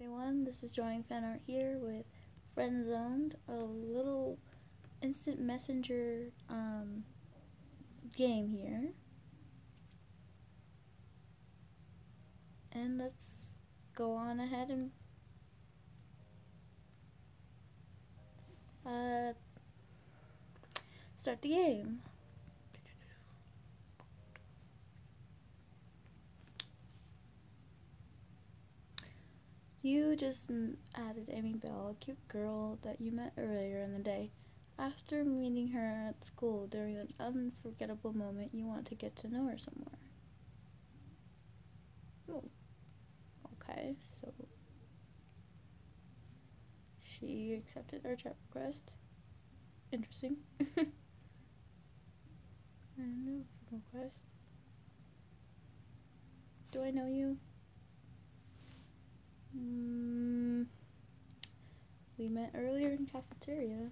Everyone, this is Drawing Fan Art here with Friendzoaned, a little instant messenger game here. And let's go on ahead and start the game. You just added Amy Bell, a cute girl that you met earlier in the day. After meeting her at school during an unforgettable moment, you want to get to know her some more. Oh, okay, so she accepted our chat request. Interesting. No request. Do I know you? We met earlier in cafeteria.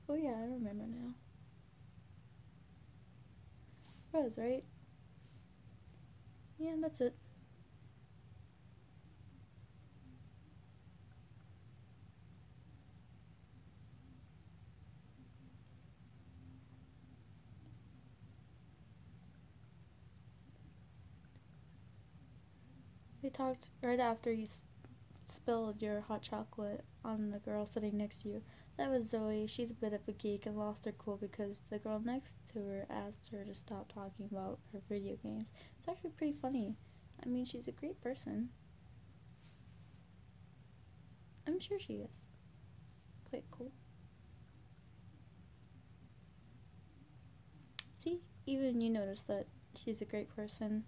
Oh yeah, I remember now. Rose, right? Yeah, that's it. We talked right after you spilled your hot chocolate on the girl sitting next to you. That was Zoe. She's a bit of a geek and lost her cool because the girl next to her asked her to stop talking about her video games. It's actually pretty funny. I mean, she's a great person. I'm sure she is. Play it cool. See? Even you noticed that she's a great person.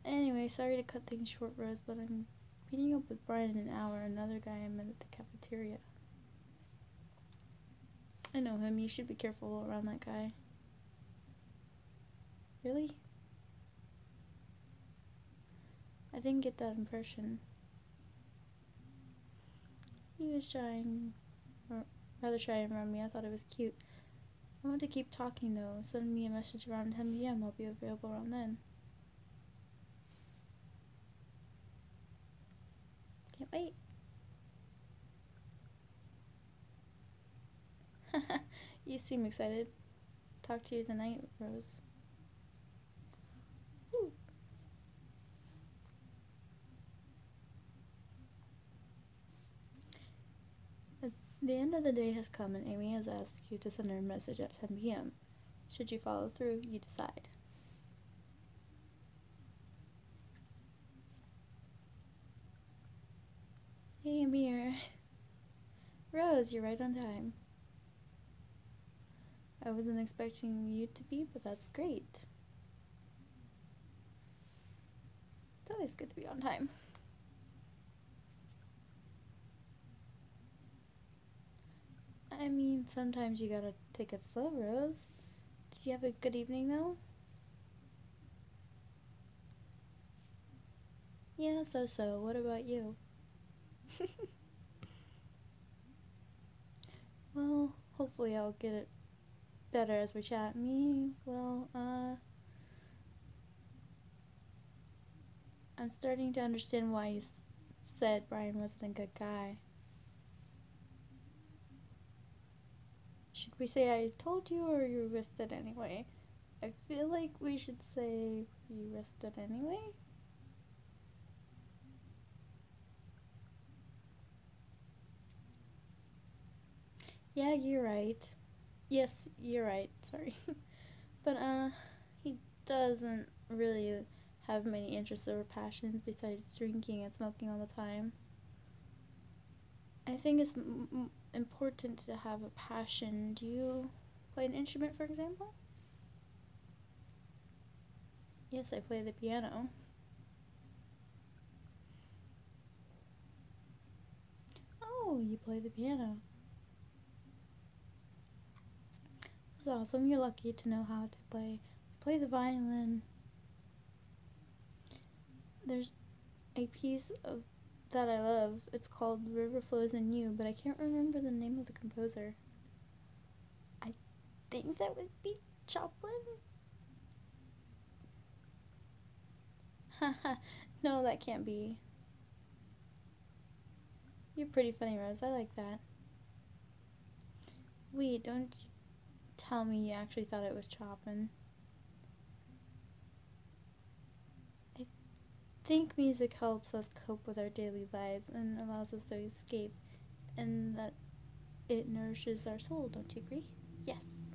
Anyway, sorry to cut things short, Rose, but I'm meeting up with Brian in an hour, another guy I met at the cafeteria. I know him. You should be careful around that guy. Really? I didn't get that impression. He was shying, or rather shy around me. I thought it was cute. I want to keep talking though. Send me a message around 10 p.m. I'll be available around then. Can't wait. You seem excited. Talk to you tonight, Rose. Woo. The end of the day has come and Amy has asked you to send her a message at 10 p.m. Should you follow through, you decide. Hey, Amir. Rose, you're right on time. I wasn't expecting you to be, but that's great. It's always good to be on time. I mean, sometimes you gotta take it slow, Rose. Did you have a good evening, though? Yeah, so. What about you? Well, hopefully I'll get it better as we chat. I'm starting to understand why you said Brian wasn't a good guy. Should we say I told you or you risked it anyway? I feel like we should say you risked it anyway. Yeah, you're right. Yes, you're right. Sorry. But, he doesn't really have many interests or passions besides drinking and smoking all the time. I think it's important to have a passion. Do you play an instrument, for example? Yes, I play the piano. Oh, you play the piano. That's awesome. You're lucky to know how to play the violin. There's a piece of that I love. It's called River Flows in You, but I can't remember the name of the composer. I think that would be Joplin? Haha, no, that can't be. You're pretty funny, Rose. I like that. Wait, don't tell me you actually thought it was Chopin. I think music helps us cope with our daily lives and allows us to escape, and that it nourishes our soul. Don't you agree? Yes.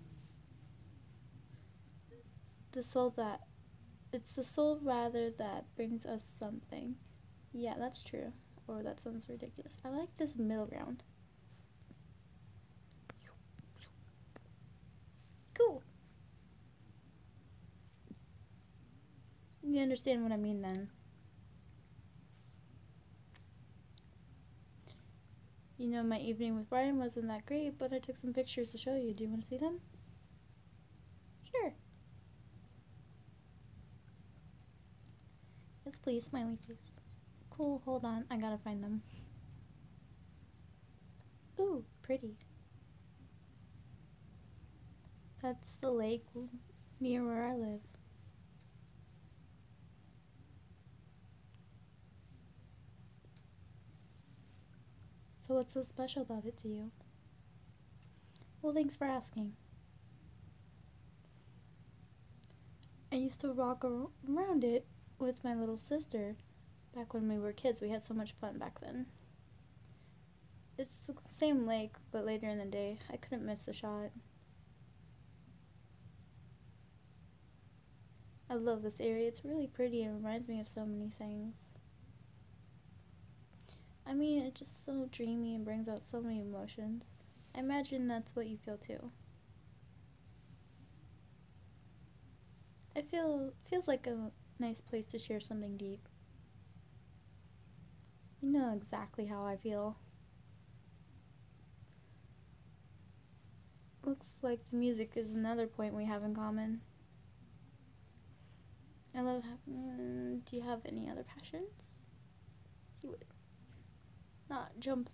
The soul that it's the soul rather that brings us something. Yeah, that's true. Or that sounds ridiculous. I like this middle ground. Cool. You understand what I mean then. You know, my evening with Brian wasn't that great, but I took some pictures to show you. Do you want to see them? Sure. Yes, please. Smiley face. Cool. Hold on. I gotta find them. Ooh, pretty. That's the lake near where I live. So what's so special about it to you? Well, thanks for asking. I used to walk around it with my little sister back when we were kids. We had so much fun back then. It's the same lake, but later in the day. I couldn't miss a shot. I love this area. It's really pretty and reminds me of so many things. I mean, it's just so dreamy and brings out so many emotions. I imagine that's what you feel too. Feels like a nice place to share something deep. You know exactly how I feel. Looks like the music is another point we have in common. I love do you have any other passions? See what not jump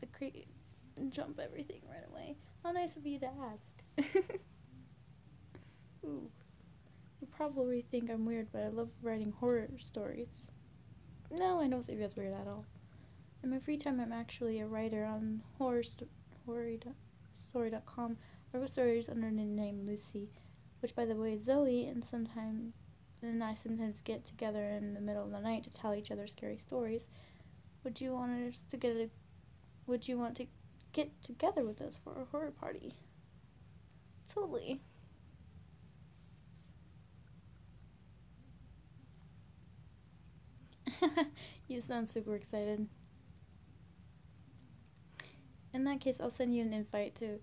everything right away. How nice of you to ask. Ooh. You probably think I'm weird, but I love writing horror stories. No, I don't think that's weird at all. In my free time, I'm actually a writer on horrorstory.com. I wrote stories under the name Lucy, which, by the way, is Zoe, and I sometimes get together in the middle of the night to tell each other scary stories. Would you want to get together with us for a horror party? Totally. You sound super excited. In that case, I'll send you an invite to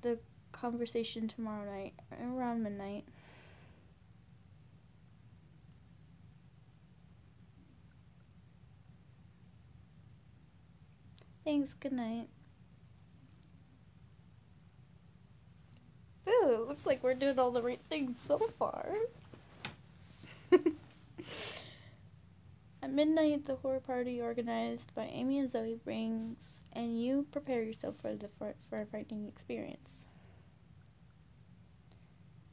the conversation tomorrow night around midnight. Thanks, good night. Ooh, looks like we're doing all the right things so far. At midnight, the horror party organized by Amy and Zoe brings, and you prepare yourself for a frightening experience.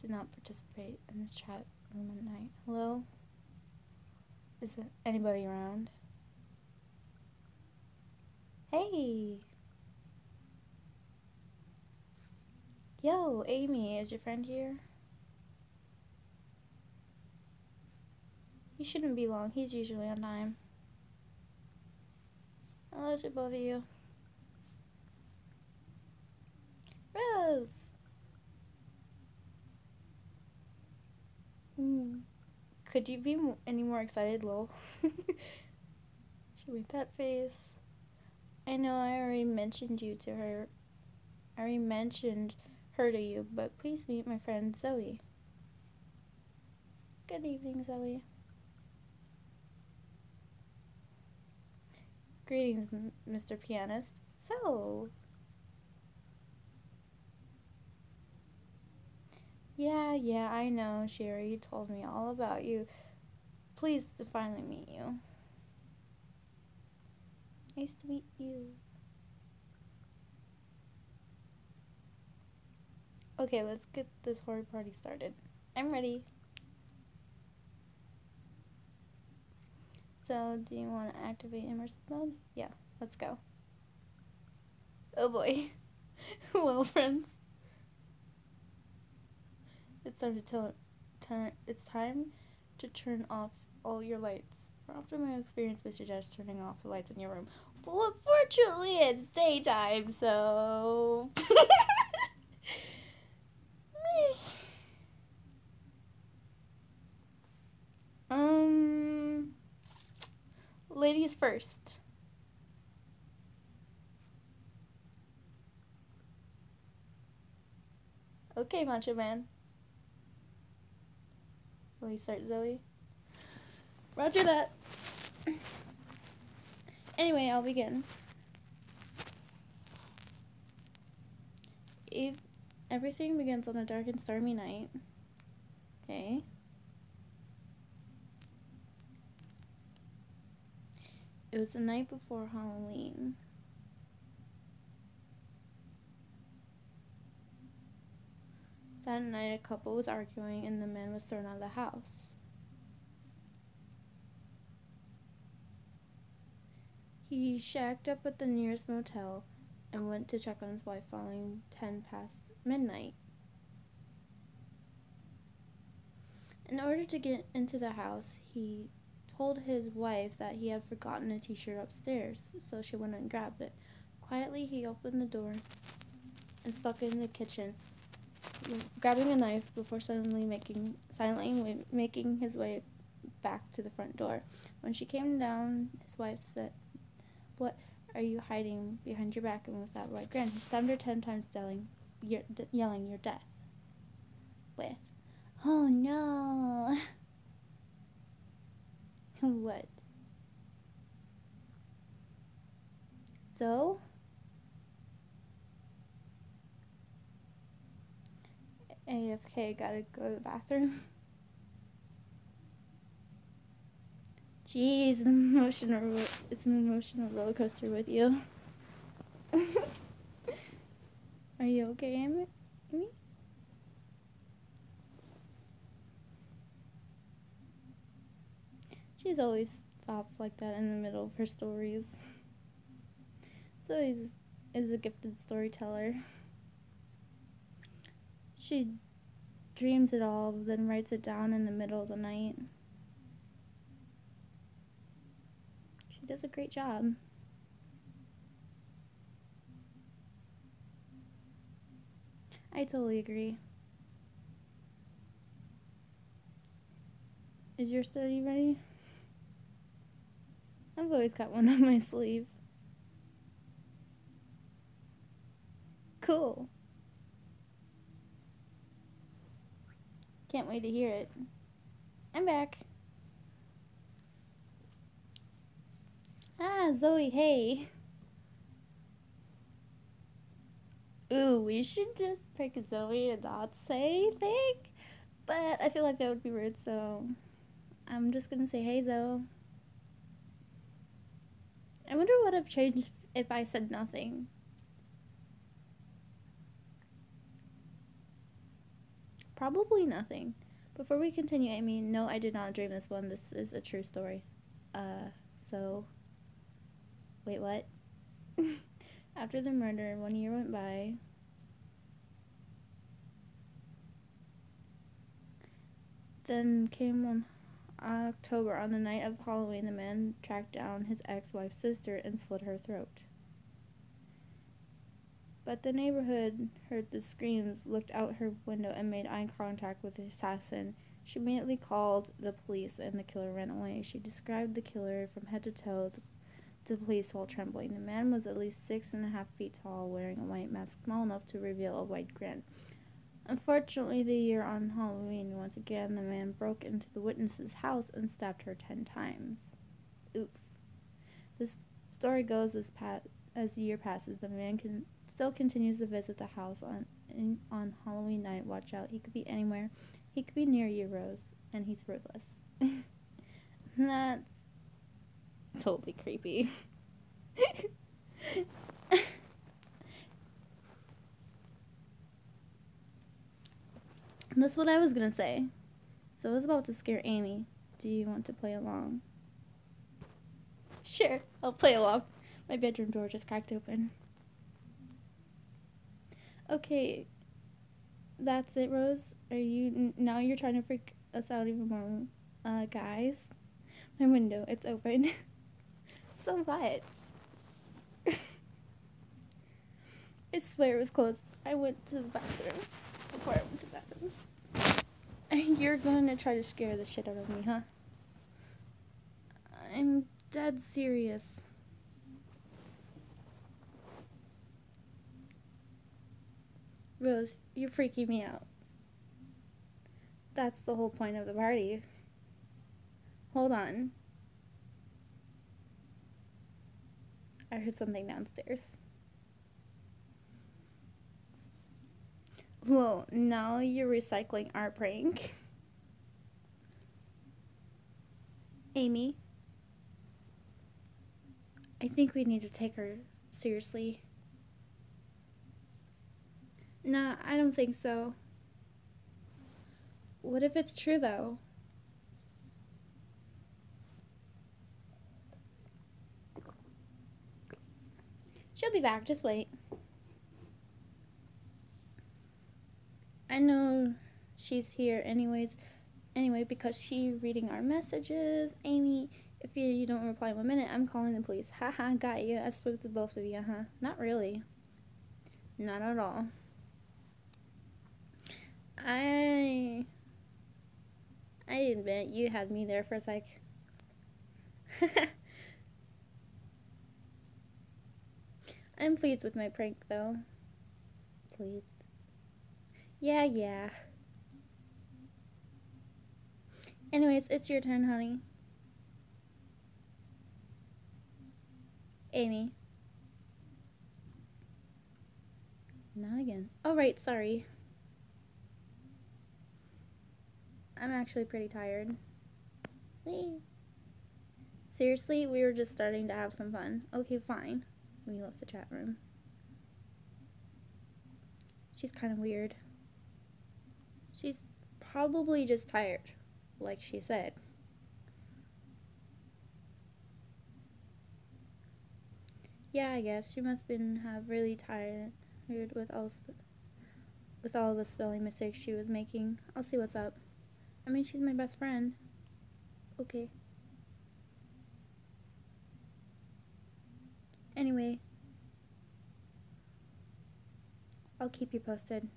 Do not participate in the chat room at night. Hello? Is there anybody around? Hey! Yo, Amy, is your friend here? He shouldn't be long. He's usually on time. Hello to both of you. Rose! Could you be any more excited, lol? She made that face. I know I already mentioned you to her. I already mentioned her to you, but please meet my friend Zoe. Good evening, Zoe. Greetings, Mr. Pianist. So, yeah, I know, Sherry told me all about you. Pleased to finally meet you. Nice to meet you. Okay, let's get this horror party started. I'm ready. So, do you want to activate immersive mode? Yeah, let's go. Oh boy. Well, friends, it's time to turn off all your lights. For optimal experience, we suggest turning off the lights in your room. Well, fortunately, it's daytime, so. um, ladies first. Okay, Macho Man. Will you start, Zoe? Roger that. Anyway, I'll begin. Everything begins on a dark and stormy night. Okay. It was the night before Halloween. That night, a couple was arguing and the man was thrown out of the house. He shacked up at the nearest motel and went to check on his wife following 10 past midnight. In order to get into the house, he told his wife that he had forgotten a t-shirt upstairs, so she went and grabbed it. Quietly, he opened the door and snuck in the kitchen, grabbing a knife before silently making his way back to the front door. When she came down, his wife said, "What are you hiding behind your back?" And with that white grin, he stabbed her 10 times, yelling, "Your death." With, "Oh no." What? So? AFK, gotta go to the bathroom. Jeez, it's an emotional roller coaster with you. Are you okay, Amy? She's always stops like that in the middle of her stories. Zoe is a gifted storyteller. She dreams it all, then writes it down in the middle of the night. She does a great job. I totally agree. Is your study ready? I've always got one on my sleeve. Cool. Can't wait to hear it. I'm back. Ah, Zoe, hey. Ooh, we should just pick Zoe and not say anything. But I feel like that would be rude, so I'm just gonna say, "Hey, Zoe." I wonder what would have changed if I said nothing. Probably nothing. Before we continue, Amy, no, I did not dream this one. This is a true story. So... Wait, what? After the murder, 1 year went by. Then came one October. On the night of Halloween, the man tracked down his ex-wife's sister and slit her throat. But the neighborhood heard the screams, looked out her window, and made eye contact with the assassin. She immediately called the police, and the killer ran away. She described the killer from head to toe to the police while trembling. The man was at least 6.5 feet tall, wearing a white mask small enough to reveal a white grin. Unfortunately, the year on Halloween, once again, the man broke into the witness's house and stabbed her 10 times. Oof. This story goes as the year passes, the man still continues to visit the house on Halloween night. Watch out, he could be anywhere. He could be near you, Rose, and he's ruthless. That's totally creepy. That's what I was gonna say. So I was about to scare Amy. Do you want to play along? Sure, I'll play along. My bedroom door just cracked open. Okay, that's it, Rose. Are you now? You're trying to freak us out even more, guys. My window, it's open. So what? I swear it was closed. I went to the bathroom before I went to the bathroom. You're gonna try to scare the shit out of me, huh? I'm dead serious. Rose, you're freaking me out. That's the whole point of the party. Hold on. I heard something downstairs. Whoa, now you're recycling our prank. Amy, I think we need to take her seriously. Nah, I don't think so. What if it's true, though? She'll be back, just wait. I know she's here anyway, because she reading our messages. Amy, if you don't reply in 1 minute, I'm calling the police. Haha, got you. I spoke to both of you, huh? Not really. Not at all. I admit you had me there for a sec. I'm pleased with my prank, though. Pleased. Yeah. Anyways, it's your turn, honey. Amy. Not again. Oh, right, sorry. I'm actually pretty tired. Seriously, we were just starting to have some fun. Okay, fine. We left the chat room. She's kind of weird. She's probably just tired, like she said. Yeah, I guess she must have really tired with all the spelling mistakes she was making. I'll see what's up. I mean, she's my best friend. Okay. Anyway, I'll keep you posted.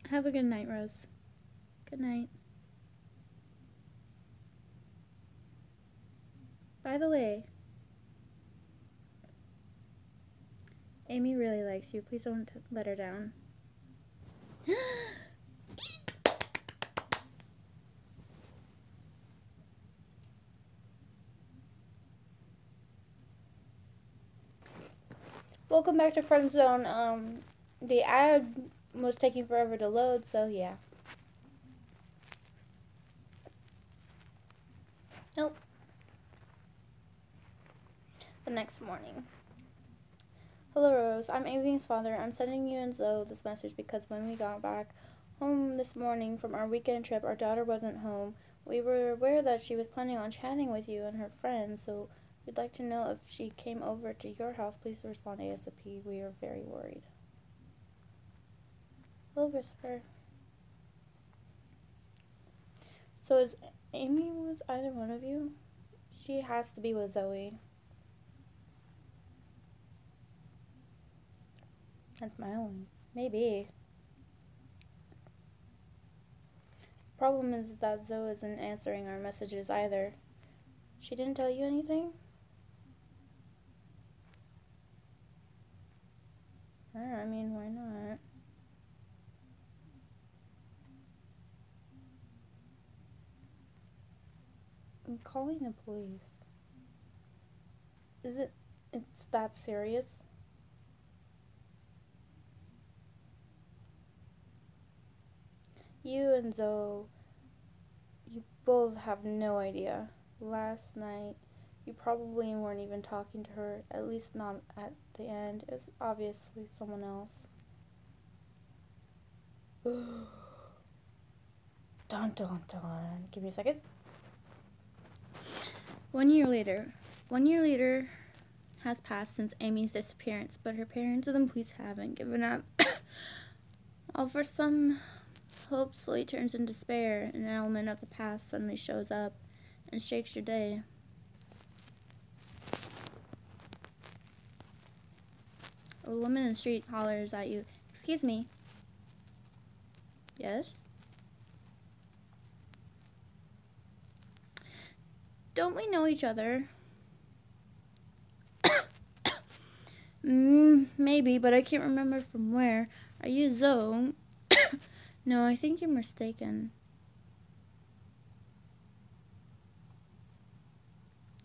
Have a good night, Rose. Good night. By the way, Amy really likes you. Please don't let her down. Welcome back to Friendzone. The ad was taking forever to load, so yeah. Nope. The next morning. Hello, Rose. I'm Amy's father. I'm sending you and Zoe this message because when we got back home this morning from our weekend trip, our daughter wasn't home. We were aware that she was planning on chatting with you and her friends, so we'd like to know if she came over to your house. Please respond ASAP. We are very worried. Hello, Christopher. So is Amy with either one of you? She has to be with Zoe. That's my own. Maybe. Problem is that Zoe isn't answering our messages either. She didn't tell you anything? I mean, why not? I'm calling the police. It's that serious? You and Zoe, you both have no idea. Last night, you probably weren't even talking to her, at least not at the end. It's obviously someone else. Dun dun dun. Give me a second. 1 year later. 1 year later has passed since Amy's disappearance, but her parents and the police haven't given up. All for some hope slowly turns into despair, and an element of the past suddenly shows up and shakes your day. A woman in the street hollers at you, "Excuse me." Yes? Don't we know each other? Maybe, but I can't remember from where. Are you Zoe? No, I think you're mistaken.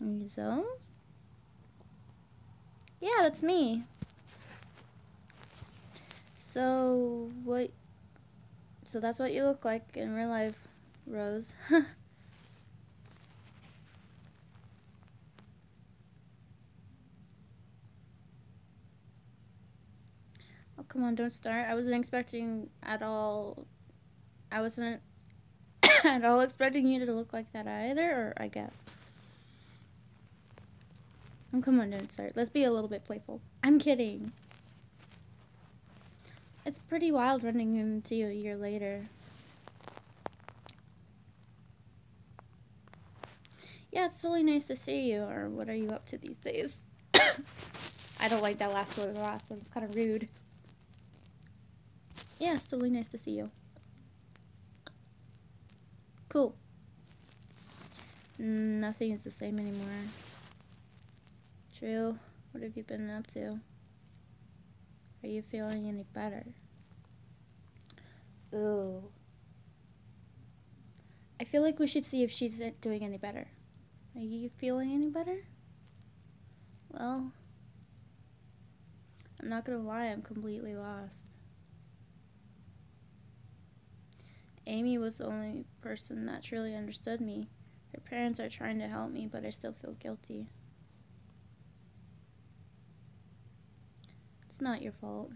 Are you Zoe? Yeah, that's me. So that's what you look like in real life, Rose. Oh, come on, don't start. I wasn't expecting at all. I wasn't at all expecting you to look like that either, or I guess. Oh, come on, don't start. Let's be a little bit playful. I'm kidding. It's pretty wild running into you a year later. Yeah, it's totally nice to see you, or what are you up to these days? I don't like that last one. The last one's kind of rude. Yeah, it's totally nice to see you. Cool. Nothing is the same anymore. True. What have you been up to? Are you feeling any better? Ooh. I feel like we should see if she's doing any better. Are you feeling any better? Well, I'm not gonna lie, I'm completely lost. Amy was the only person that truly understood me. Her parents are trying to help me, but I still feel guilty. It's not your fault.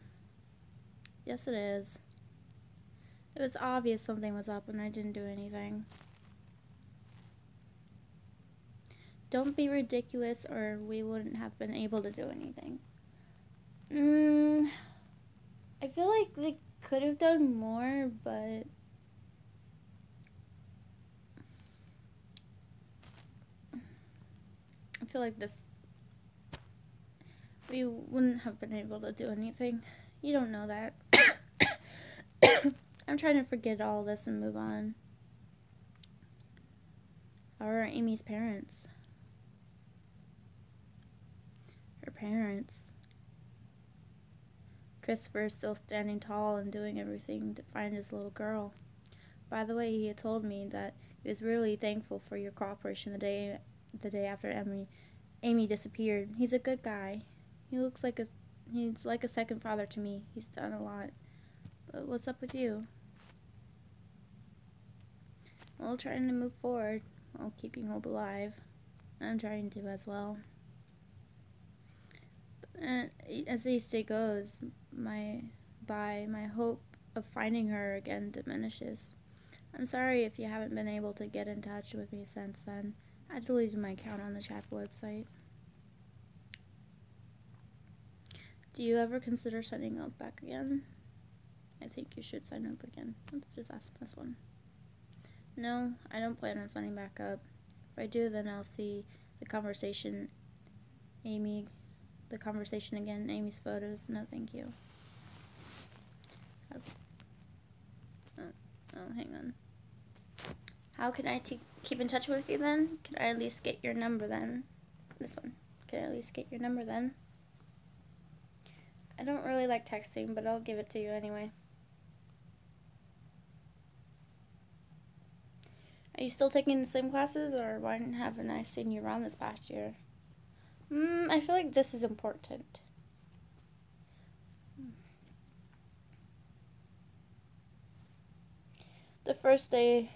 Yes, it is. It was obvious something was up and I didn't do anything. Don't be ridiculous or we wouldn't have been able to do anything. I feel like they could have done more, but I feel like we wouldn't have been able to do anything. You don't know that. I'm trying to forget all this and move on. How are Amy's parents? Her parents. Christopher is still standing tall and doing everything to find his little girl. By the way, he had told me that he was really thankful for your cooperation the day after Amy disappeared. He's a good guy. He's like a second father to me. He's done a lot. But what's up with you? Well, trying to move forward while keeping hope alive. I'm trying to as well. And as each day goes, my hope of finding her again diminishes. I'm sorry if you haven't been able to get in touch with me since then. I deleted my account on the chat website. Do you ever consider signing up back again? I think you should sign up again. Let's just ask this one. No, I don't plan on signing back up. If I do, then I'll see the conversation again, Amy's photos. No, thank you. Oh, hang on. How can I keep in touch with you then? Can I at least get your number then? This one. Can I at least get your number then? I don't really like texting, but I'll give it to you anyway. Are you still taking the same classes, or why haven't I seen you around this past year? I feel like this is important. The first day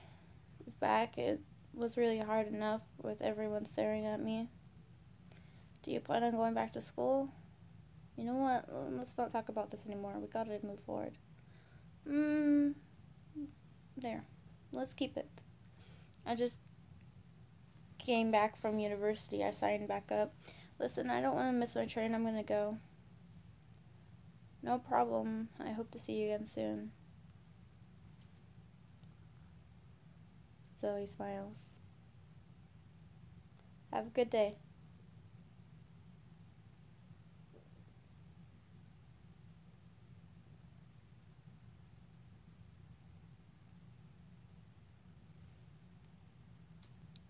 is back. It was really hard enough with everyone staring at me. Do you plan on going back to school? You know what? Let's not talk about this anymore. We gotta move forward. There. Let's keep it. I just came back from university. I signed back up. Listen, I don't want to miss my train. I'm gonna go. No problem. I hope to see you again soon. Zoe smiles. Have a good day.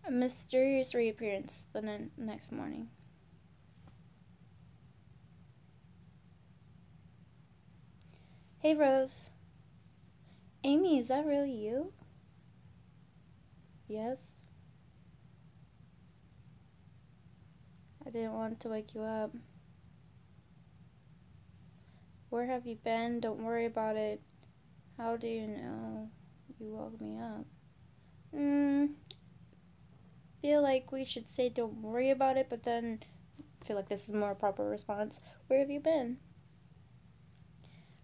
A mysterious reappearance the next morning. Hey, Rose. Amy, is that really you? Yes. I didn't want to wake you up. Where have you been? Don't worry about it. How do you know you woke me up? Feel like we should say don't worry about it, but then feel like this is a more proper response. Where have you been?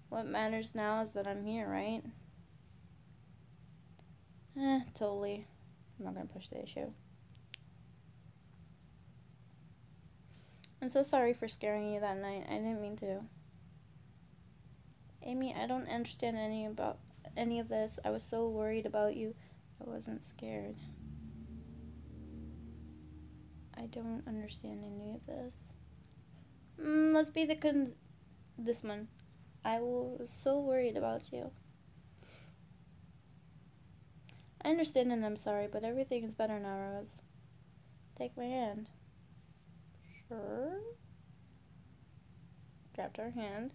What matters now is that I'm here, right? Totally. I'm not gonna push the issue. I'm so sorry for scaring you that night. I didn't mean to. Amy, I don't understand any of this. I was so worried about you. I wasn't scared. I don't understand any of this. Let's be this one. I was so worried about you. I understand and I'm sorry, but everything is better now, Rose. Take my hand. Sure. Grabbed her hand.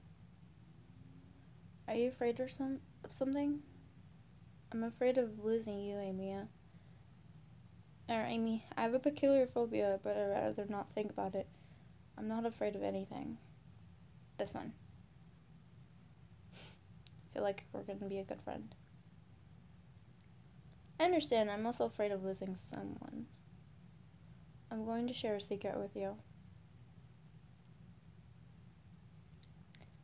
Are you afraid of something? I'm afraid of losing you, Amy. Amy, I have a peculiar phobia, but I'd rather not think about it. I'm not afraid of anything. This one. I feel like we're gonna be a good friend. I understand. I'm also afraid of losing someone. I'm going to share a secret with you.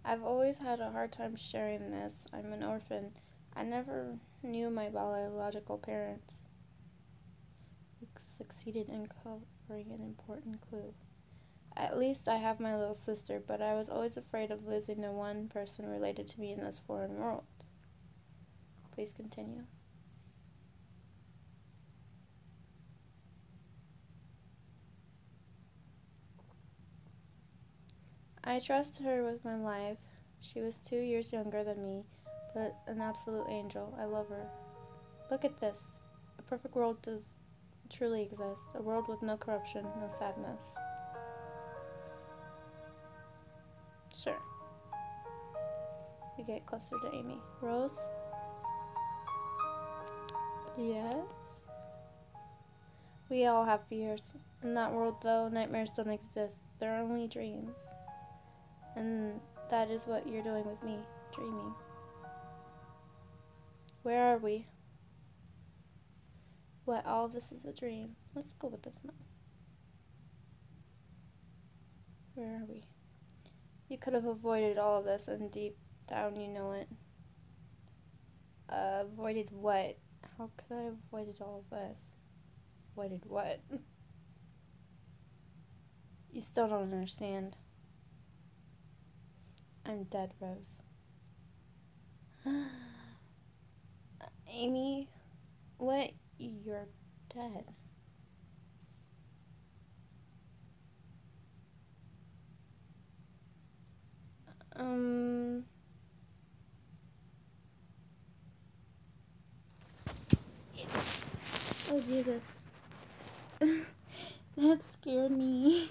I've always had a hard time sharing this. I'm an orphan. I never knew my biological parents. You succeeded in covering an important clue. At least I have my little sister, but I was always afraid of losing the one person related to me in this foreign world. Please continue. I trust her with my life. She was 2 years younger than me, but an absolute angel. I love her. Look at this. A perfect world does truly exist. A world with no corruption, no sadness. Sure. We get closer to Amy. Rose? Yes? We all have fears. In that world, though, nightmares don't exist. They're only dreams. And that is what you're doing with me, dreaming. Where are we? What, all of this is a dream? Let's go with this one. Where are we? You could have avoided all of this, and deep down you know it. Avoided what? How could I have avoided all of this? Avoided what? You still don't understand. I'm dead, Rose. Amy, what? You're dead. Oh, Jesus. That scared me.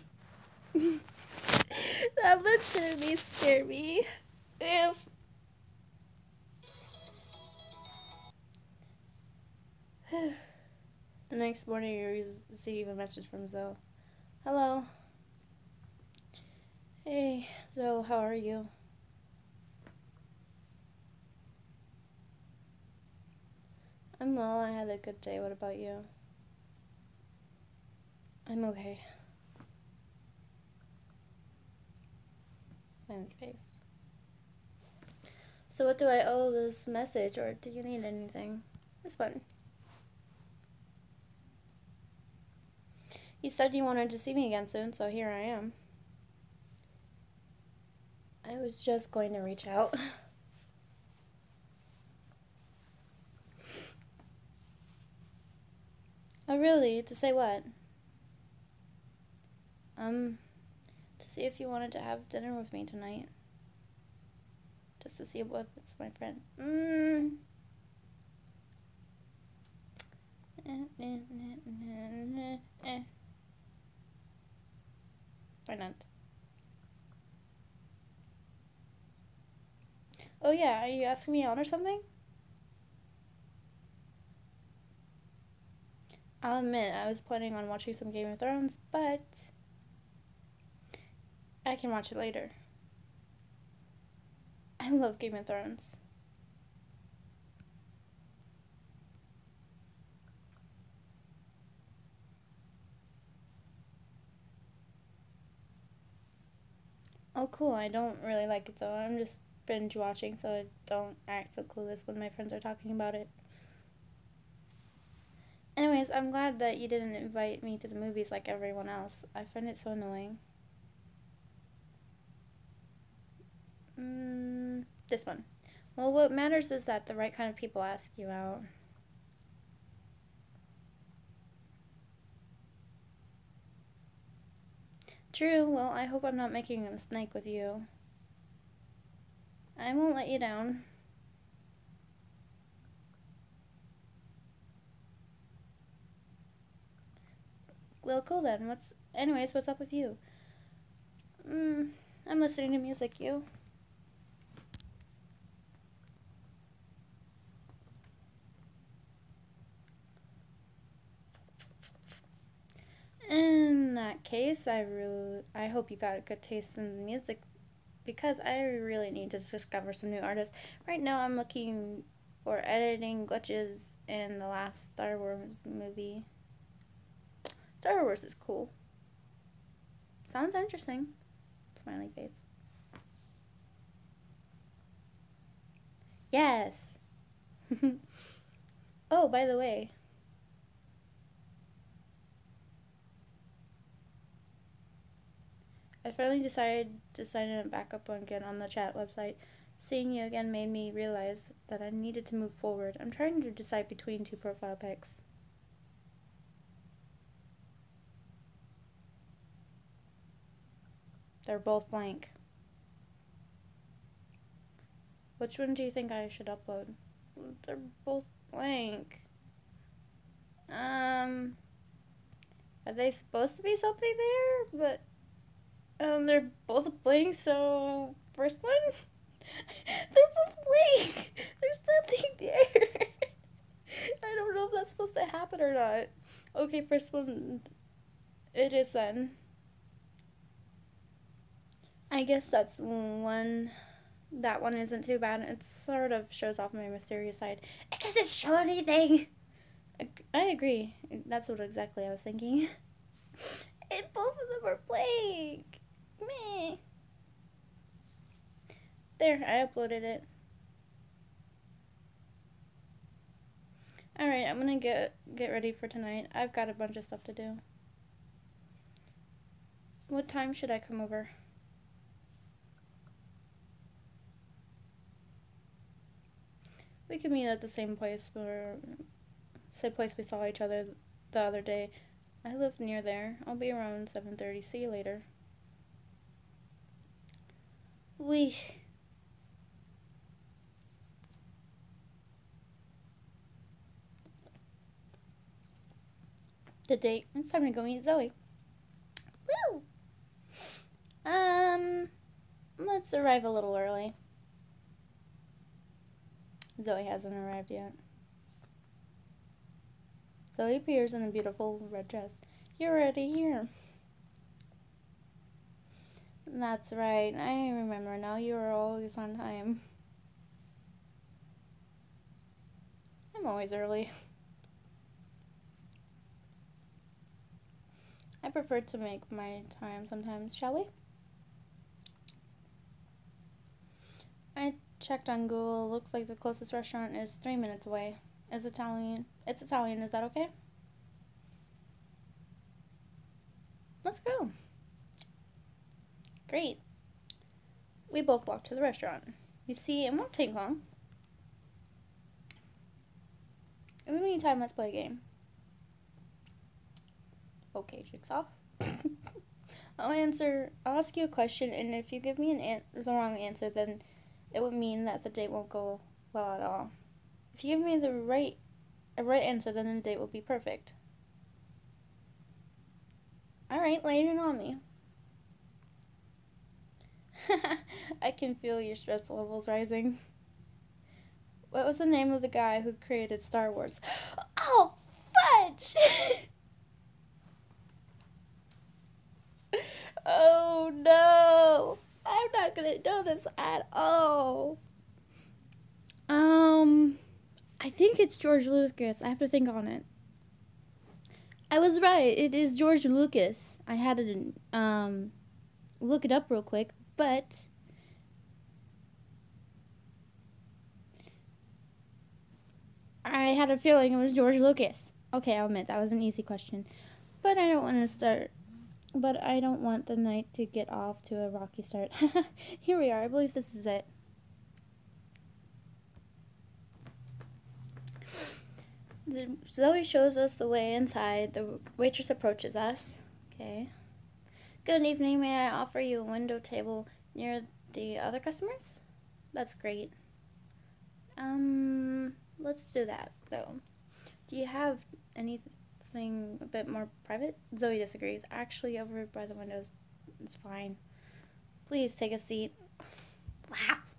That legitimately scared me. If... The next morning, you receive a message from Zoe. Hello. Hey, Zoe, how are you? I'm well. I had a good day. What about you? I'm okay. Smiley face. So what do I owe this message, or do you need anything? This one. You said you wanted to see me again soon, so here I am. I was just going to reach out. Oh, really? To say what? To see if you wanted to have dinner with me tonight. Just to see what it's my friend. Why not? Oh yeah, are you asking me out or something? I'll admit, I was planning on watching some Game of Thrones, but I can watch it later. I love Game of Thrones. Oh, cool. I don't really like it though. I'm just binge watching, so I don't act so clueless when my friends are talking about it. Anyways, I'm glad that you didn't invite me to the movies like everyone else. I find it so annoying. This one. Well, what matters is that the right kind of people ask you out. True, well, I hope I'm not making a mistake with you. I won't let you down. Well, cool then. What's up with you? I'm listening to music, you. In that case, I hope you got a good taste in music because I really need to discover some new artists. Right now, I'm looking for editing glitches in the last Star Wars movie. Star Wars is cool. Sounds interesting. Smiley face. Yes. Oh, by the way, I finally decided to sign in back up again on the chat website. Seeing you again made me realize that I needed to move forward. I'm trying to decide between two profile pics. They're both blank. Which one do you think I should upload? They're both blank. Are they supposed to be something there? But they're both blank, so first one? They're both blank. There's nothing there. I don't know if that's supposed to happen or not. Okay, first one, it is then. I guess that's one. That one isn't too bad. It sort of shows off my mysterious side. It doesn't show anything. I agree. That's what exactly I was thinking. And both of them are blank. Meh. There, I uploaded it. Alright, I'm gonna get ready for tonight. I've got a bunch of stuff to do. What time should I come over? We could meet at the same place we saw each other the other day. I live near there. I'll be around 7:30. See you later. We. The date. It's time to go meet Zoe. Woo! Let's arrive a little early. Zoe hasn't arrived yet. Zoe appears in a beautiful red dress. You're already here. That's right. I remember now. You are always on time. I'm always early. I prefer to make my time sometimes, shall we? I checked on Google. Looks like the closest restaurant is 3 minutes away. It's Italian. Is that okay? Let's go. Great. We both walk to the restaurant. You see, it won't take long. In the meantime, let's play a game. Okay, Jigsaw. I'll ask you a question, and if you give me the wrong answer, then it would mean that the date won't go well at all. If you give me a right answer, then the date will be perfect. Alright, lay it on me. I can feel your stress levels rising. What was the name of the guy who created Star Wars? Oh, fudge! Oh no! I'm not gonna know this at all. I think it's George Lucas. I have to think on it. I was right. It is George Lucas. I had to look it up real quick, but I had a feeling it was George Lucas. Okay, I'll admit that was an easy question, but I don't want the night to get off to a rocky start. Here we are. I believe this is it. Zoe shows us the way inside. The waitress approaches us. Okay. Good evening. May I offer you a window table near the other customers? That's great. Let's do that, though. Do you have anything a bit more private? Zoe disagrees. Actually, over by the windows, it's fine. Please take a seat. Laugh.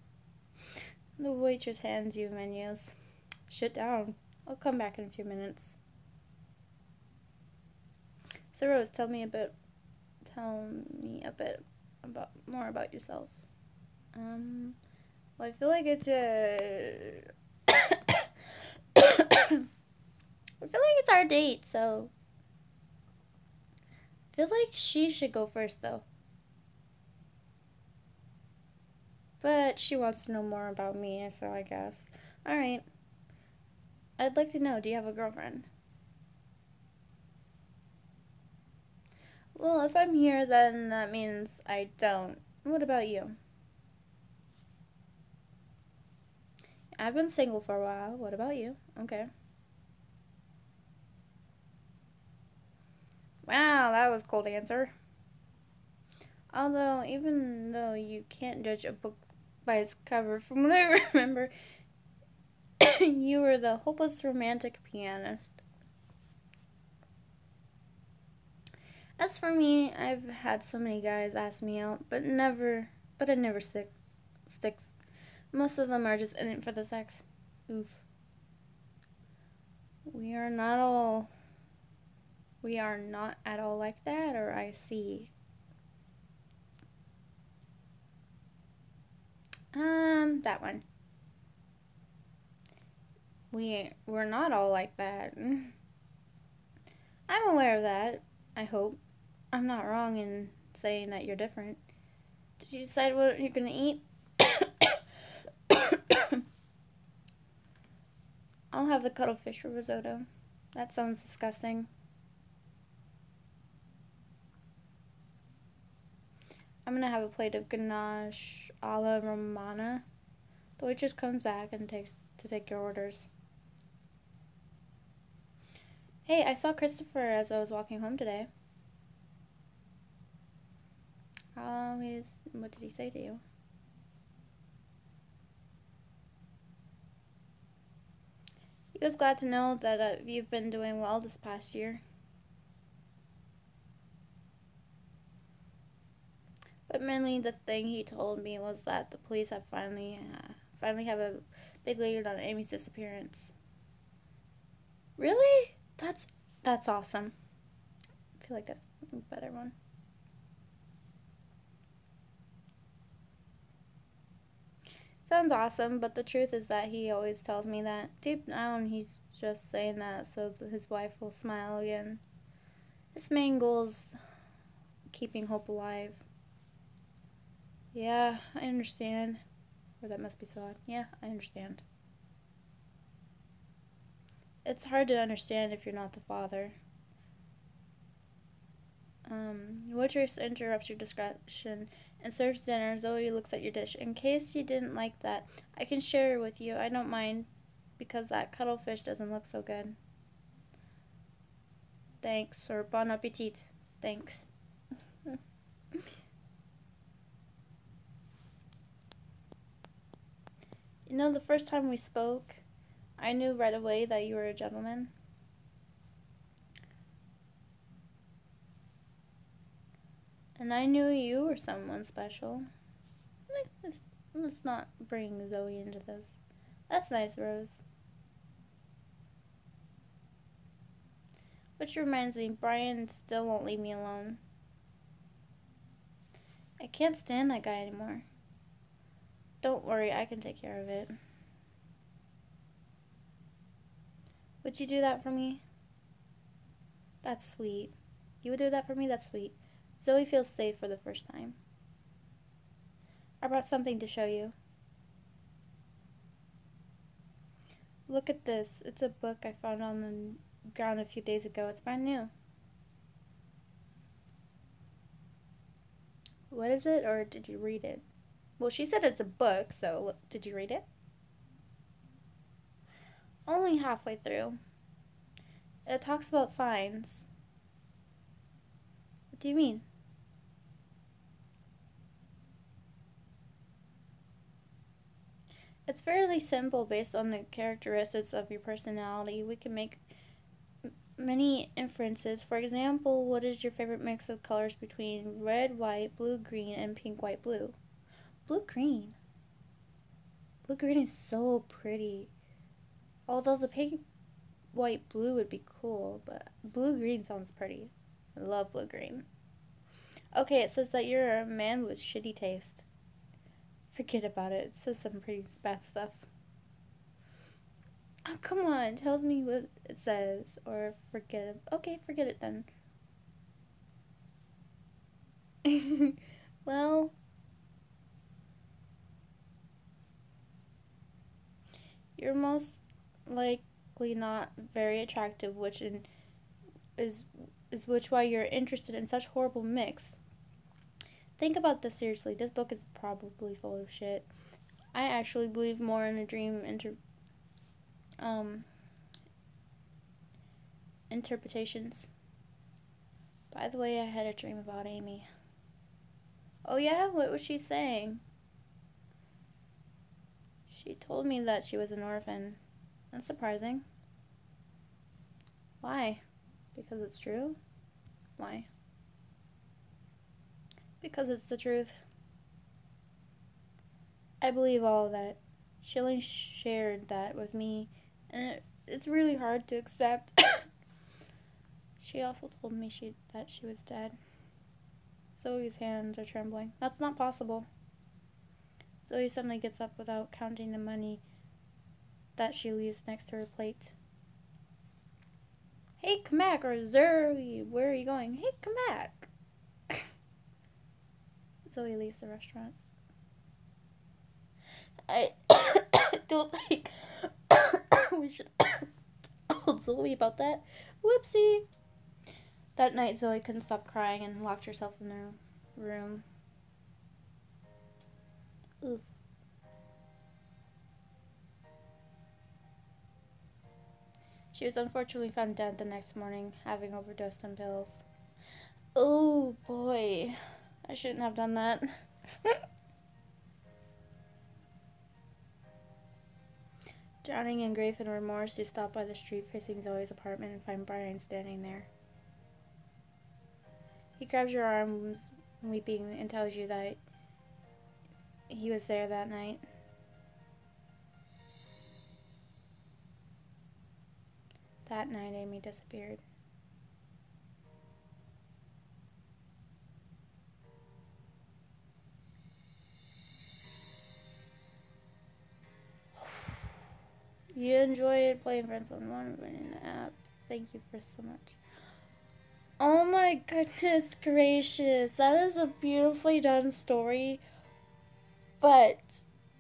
The waitress hands you menus. Sit down. I'll come back in a few minutes. So Rose, tell me a bit more about yourself. Well, I feel like it's our date, so I feel like she should go first, though. But she wants to know more about me, so I guess. Alright. I'd like to know, do you have a girlfriend? Well, if I'm here, then that means I don't. What about you? I've been single for a while. What about you? Okay. Wow, that was a cold answer. Although, even though you can't judge a book by its cover, from what I remember, you were the hopeless romantic pianist. As for me, I've had so many guys ask me out, but it never sticks. Most of them are just in it for the sex. Oof. We are not at all like that, or I see. That one. We're not all like that. I'm aware of that, I hope. I'm not wrong in saying that you're different. Did you decide what you're gonna eat? I'll have the cuttlefish risotto. That sounds disgusting. I'm gonna have a plate of ganache a la Romana. The waitress comes back and take your orders. Hey, I saw Christopher as I was walking home today. What did he say to you? He was glad to know that you've been doing well this past year. But mainly the thing he told me was that the police have finally have a big lead on Amy's disappearance. Really? That's awesome. I feel like that's a better one. Sounds awesome, but the truth is that he always tells me that deep down he's just saying that so that his wife will smile again. His main goal is keeping hope alive. Yeah, I understand. Or that must be so odd. Yeah, I understand. It's hard to understand if you're not the father. Waitress interrupts your discussion and serves dinner. Zoe looks at your dish. In case you didn't like that, I can share it with you. I don't mind, because that cuttlefish doesn't look so good. Thanks, or bon appetit. Thanks. You know, the first time we spoke, I knew right away that you were a gentleman. And I knew you were someone special. Let's not bring Zoe into this. That's nice, Rose. Which reminds me, Brian still won't leave me alone. I can't stand that guy anymore. Don't worry, I can take care of it. Would you do that for me? That's sweet. You would do that for me? That's sweet. Zoe feels safe for the first time. I brought something to show you. Look at this. It's a book I found on the ground a few days ago. It's brand new. What is it, or did you read it? Well, she said it's a book, so did you read it? Only halfway through. It talks about signs. What do you mean? It's fairly simple based on the characteristics of your personality. We can make many inferences. For example, what is your favorite mix of colors between red, white, blue, green, and pink, white, blue? Blue, green. Blue, green is so pretty. Although the pink, white, blue would be cool, but blue, green sounds pretty. I love blue, green. Okay, it says that you're a man with shitty taste. Forget about it. It says some pretty bad stuff. Oh, come on. Tell me what it says. Or forget it. Okay, forget it then. Well, you're most likely not very attractive, which is which why you're interested in such horrible mix. Think about this seriously. This book is probably full of shit. I actually believe more in a dream interpretations. By the way, I had a dream about Amy. Oh yeah? What was she saying? She told me that she was an orphan. That's surprising. Why? Because it's true? Why? Because it's the truth. I believe all of that. She only shared that with me, and it's really hard to accept. She also told me that she was dead. Zoe's hands are trembling. That's not possible. Zoe suddenly gets up without counting the money that she leaves next to her plate. Hey, come back, or Zoe, where are you going? Hey, come back. Zoe leaves the restaurant. I don't think we should hold Zoe about that. Whoopsie. That night, Zoe couldn't stop crying and locked herself in her room. Oof. She was unfortunately found dead the next morning, having overdosed on pills. Oh boy, I shouldn't have done that. Drowning in grief and remorse, you stop by the street facing Zoe's apartment and find Brian standing there. He grabs your arms, weeping, and tells you that he was there that night. That night, Amy disappeared. You enjoyed playing Friendzoaned 1 in the app. Thank you for so much. Oh my goodness gracious. That is a beautifully done story. But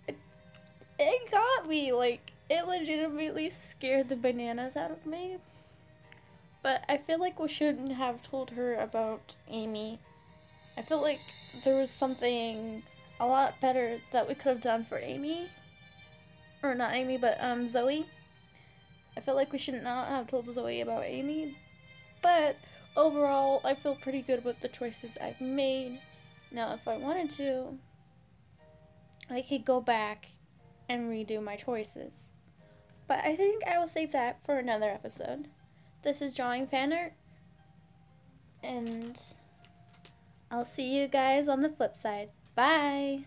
it got me. Like, it legitimately scared the bananas out of me. But I feel like we shouldn't have told her about Amy. I feel like there was something a lot better that we could have done for Amy. Or not Amy, but Zoe. I feel like we should not have told Zoe about Amy. But overall, I feel pretty good with the choices I've made. Now, if I wanted to, I could go back and redo my choices. But I think I will save that for another episode. This is Drawing Fan Art, and I'll see you guys on the flip side. Bye!